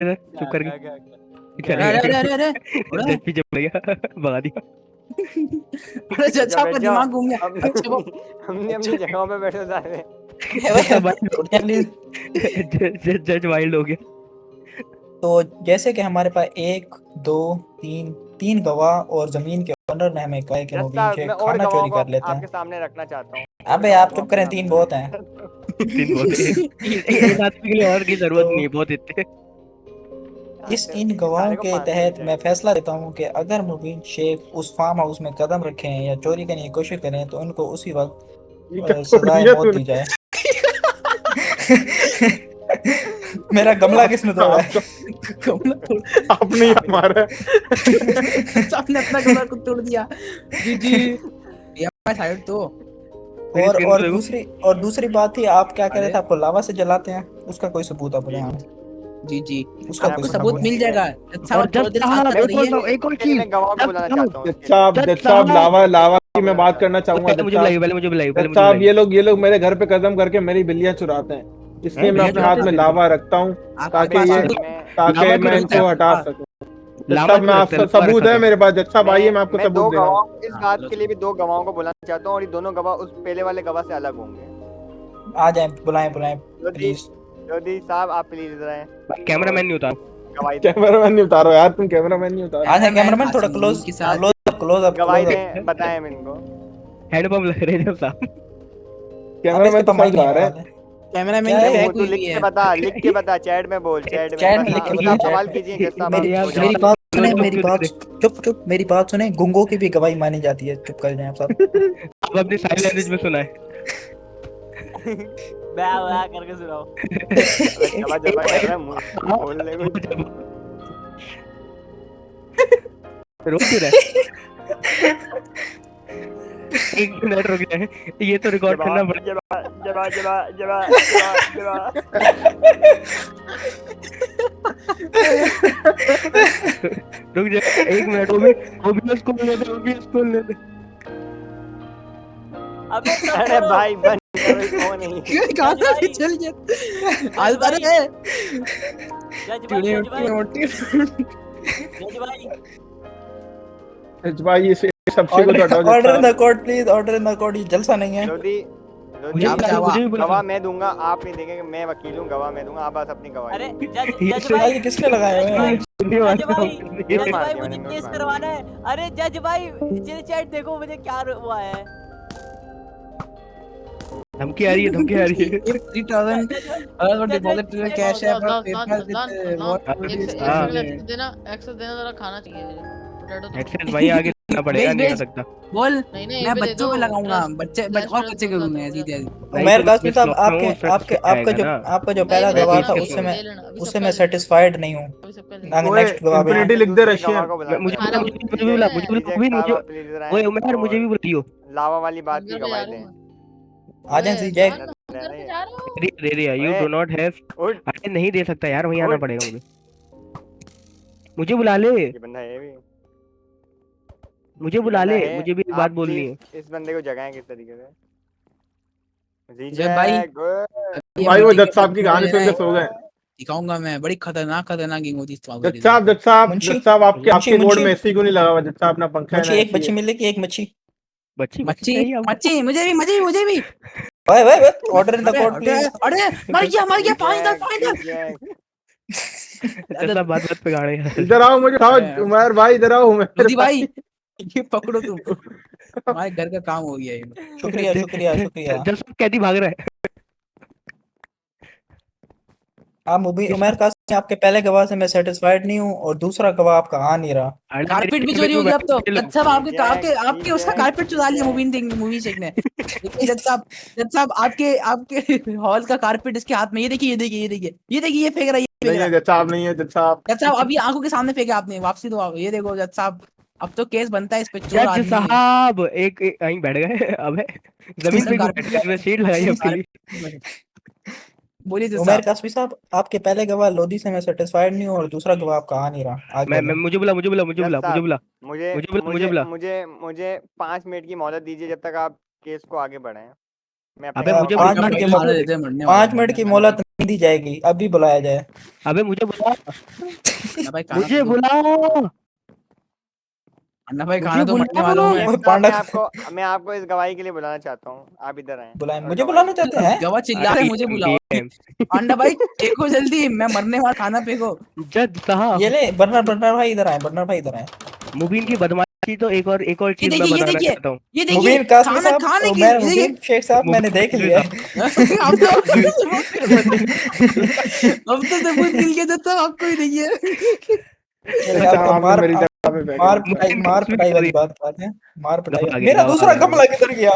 चुप क्या करके क्या क्या क्या चले अरे गए। अरे अरे अरे जज पीछे पड़ गया, भगा दिया। अरे जज बैठ साहब का जाओ, दिमाग घूम गया। हम अच्छा वो हमने अपनी जगहों पे बैठे सारे। जज वाइल्ड हो गया। तो जैसे कि हमारे पास 1 2 3 3 गवाह और जमीन के ओनर ने हमें कहा कि जज मुबीन साहब से मैं और खाना गवाहों चोरी को कर लेते आपके हैं। सामने रखना चाहता हूँ। अबे आप चुप करें, 3 बहुत हैं। 3 बहुत है, एक आदमी के लिए और की जरूरत तो नहीं है, बहुत इतने। इस इन गवाहों के तहत मैं फैसला देता हूँ कि अगर मुबीन शेख उस फार्म हाउस में कदम रखें या चोरी करने की कोशिश करें तो उनको उसी वक्त सजाए मौत दी जाए। मेरा गमला किसने तोड़ा है? गमला तोड़ आपने ही हमारा आपने अपना गमला को तोड़ दिया। जी जी ये साइड तो मेरी स्क्रीन को देखो। दूसरी बात थी, आप क्या कह रहे थे, आपको लावा से जलाते हैं, उसका कोई सबूत आप बताएं। जी जी उसका आपको कोई सबूत मिल जाएगा। अच्छा और थोड़ा जज देर साहब साथ रहिए। एक और उसके लिए चीज, मैं गवाह को बुलाना चाहता हूँ उसके लिए। जज साहब लावा की मैं बात करना चाहूंगा। पहले मुझे बुलाइए, पहले मुझे बुलाइए, पहले जज मुझे साहब बुलाइए। ये लोग मेरे घर पे कदम करके मेरी बिल्लियां चुराते हैं, इसलिए मैं भैया अपने हाथ में चुराते हैं? लावा रखता हूँ आपके ताकि पास लावा मैं क्यों रखते इनको हैं? हटा सकूं। जज लावा साहब मैं क्यों रखते आपसे हैं? लावा सबूत रखा है क्या? मेरे पास। जज साहब आइए, मैं आपको मैं सबूत दो दे रहा हूँ। गवाहों इस बात के लिए भी दो गवाहों को बुलाना चाहता हूँ और ये दोनों गवाह उस पहले वाले गवाह से अलग होंगे। आ जाए, बुलाएं लोधी प्लीज। लोधी साहब आप प्लीज इधर आए। कैमरामैन नहीं उतार। गवाही दें, कैमरामैन नहीं उतारो यार, तुम कैमरामैन नहीं उतारो। आ जाए कैमरामैन, थोड़ा आसिम क्लोज के साथ क्लोज अप। गवाही दें, बताएं हम इनको। हैंडपंप लग रहे हैं जज साहब। अब इसके कैमरामैन तो पमाई सच नहीं कह रहे वाला हैं। है। कैमरामैन क्या की है? बैग तू हुई लिख हुई के है। बता, लिख के बता, चैट में बोल, चैट चैट में में लिख बता, के बता बता, सवाल चैट। कीजिए जज साहब मेरी आप हो जाओ। मेरी बात सुने, क्लोज मेरी क्यों दे बात रहे? चुप मेरी बात सुने, गुंगों की भी गवाही मानी जाती है, चुप कर जाए आप सब। आप अपनी साइन लैंग्वेज में सुना है। बया करके सुनाओ। अबे जबा जबा कर रहा है, बोलने को। रो क्यों रहा है? एक मिनट रुक जाए, ये तो रिकॉर्ड जबा करना पड़ेगा। जबा जबा जबा जबा जबा जबा। रुक जाए एक मिनट, ओबीएस खोल लेते, ओबीएस खोल लेते। अबे अरे भाई बंद करो, इसको नहीं। कहाँ से चल गया? आज अरे जज भाई जज भाई इस सब्जी को तो हटाओ जज ऑर्डर इन साहब। The court please, order in the court, ये जलसा नहीं है। लोधी मुझे आप बुला लो, जावा। मुझे भी बुला गवाह लो। मैं दूंगा, आप नहीं देंगे। मैं वकील हूँ, गवाह मैं दूंगा, आप बस अपनी गवाही। अरे ये जज से- भाई, ये किसने लगाया हुआ है? सुनने वाले जज भाई, हम- म्यूट जज मार भाई दिया मुझे मैंने, केस म्यूट मार करवाना है। अरे जज भाई ये चैट देखो मुझे क्या हुआ है। धमकी आ रही है, धमकी आ रही है। 3000 डिपॉजिट कैश है दान पेपर दान विद व्हाट हाँ। एक्सेस देना जरा खाना चाहिए मुझे। पोटैटो दो। एक्सेस वहीं आगे देना पड़ेगा, नहीं हो सकता। बोल नहीं नहीं मैं पे दे बच्चों दो। पे लगाऊंगा, बच्चे फ्लैश और फ्लैश बच्चे दो करूँ साथ मैं हो सीधे। नहीं उमर तो कासमी मैं साहब, स्लॉट में हूँ, आपके उसमें आपका जो ना। आपका जो नहीं, पहला मैं गवाह लेना, था, अभी उससे सब मैं ले लेना, अभी उससे सबका मैं ले लेना, सेटिस्फाइड नहीं हूँ। अभी सबका ले लेना। आगे ओए नेक्स्ट गवाह इंफिनिटी लिख दे दूसरे रशियन। गवाह को बुलाना मुझे चाहता हूँ। मुझे मुझे भी बुला, मुझे विजय भी साहब मुझे। आप प्लीज इधर ओए आएं उमर, मुझे भी और बुलाइयो। लावा वाली बात की अंदर पे जा गवाही रहा दें। हूँ मैं। आ जाए ओए, जैक। जान, अंदर पे जा रहा हूँ। दे दे यू ओए, डू नॉट हैव। उठ अरे नहीं दे सकता यार, वहीं आना उठ। पड़ेगा मुझे। मुझे बुला ले, ये बंदा है भी, मुझे ये बुला बंदा ले, है। मुझे भी एक बात आप बोलनी है। प्लीज इस बंदे को जगाएं किस तरीके से। जय भाई विजय गुड। ये भाई वो मीटिंग जज साहब की कहानी सुन के सो गए। दिखाऊंगा मैं, बड़ी खतरनाक गेम होती है। मुंशी जज साहब आपके मुंशी बोर्ड मुंशी में एसी क्यों नहीं लगा हुआ? जज साहब अपना पंखा है ना, मुंशी, एक एसी बच्ची है। मिलेगी, एक मच्छी। बच्ची बच्ची मच्छी चाहिए आपको? मच्छी मुझे भी ओए ओए ओए, ऑर्डर इन द कोर्ट अरे प्लीज। अरे मर गया पानी डाल। जैसा बात बात पे गाड़े यार। इधर आओ, मुझे उठाओ। अरे, उमर भाई इधर आओ। उमर लोधी भाई ये पकड़ो तुम, हमारे घर का काम हो गया ये। शुक्रिया शुक्रिया शुक्रिया। जैसा कैदी भाग रहा है। आप उमर कासमी, आपके पहले गवाह से मैं सेटिस्फाइड नहीं हूँ और दूसरा गवाह आपका आ नहीं रहा। अरे कारपेट भी मेरे चोरी हो में गया अब तो। बैठ के जज साहब आपके आपके विजय, आपके उसका विजय, कारपेट चुरा लिया विजय। मूवी शेख ने। देखिए जज साहब आपके आपके हॉल का कारपेट इसके हाथ में। ये देखिए ये फेंक रहा है, ये फेंक नहीं रहा है है। जज साहब, नहीं है जज साहब। जज साहब अभी आंखों के सामने फेंके आपने, वापसी दो आप। ये देखो जज साहब, अब तो केस बनता है इस पे, चोर जज आदमी है। साहब एक कहीं बैठ गए। अबे जमीन पे क्यों बैठ गए? मैं सीट लगाई आपके लिए। बोलिए जज उमर साहब। कासमी साहब, आपके पहले गवाह लोधी से मैं सेटिस्फाइड नहीं हूँ और दूसरा गवाह आपका आ नहीं रहा। आगे मैं बोलें। मुझे बुला, मुझे बुला, मुझे जज बुला, मुझे साहब, बुला, मुझे मुझे बुला, मुझे मुझे बुला। मुझे मुझे 5 मिनट की मोहलत दीजिए जब तक आप केस को आगे बढ़ाएं। मैं अपने अबे गवाह मुझे को 5 बुला, मिनट की खाना देते हैं, मरने वाला 5 मिनट की मोहलत दी जाएगी, अभी बुलाया जाए। अबे मुझे बुला, अन्ना भाई खाना मुझे तो दो। बुला। अन्ना भाई मुझे खाना तो मरने वाला हूँ मैं। बुलाओ। मैं पांडा आपको इस गवाही के लिए बुलाना चाहता हूँ, आप इधर आए। बुलाएं, और मुझे गवाही बुलाना दें। चाहते हैं? गवा चिल्ला रहे मुझे बुलाओ। अंडा भाई फेंको जल्दी, मैं मरने वाला, खाना फेंको। जज साहब, ये ले बर्नर भाई इधर आए, बर्नर भाई इधर आए। मुबीन की बदमाशी तो एक और ये चीज मैं देखिए, ये बताना देखिए, चाहता हूँ। ये देखिए मुबीन कासमी खाना साहब, खाने की, मैं ये मुबीन शेख साहब, मैंने देख मुबीन लिया है। देखिए। अब तो सबूत मिल गया, तो आपको ही देखिए। ये अच्छा आपका आपने मार मेरी जगह पे बैठ मार गए। पिटाई, मुबीन मार कासमी पिटाई कर वाली रही बात है। मार पिटाई, गवा गया, मेरा गवा दूसरा गया। गमला किधर गया?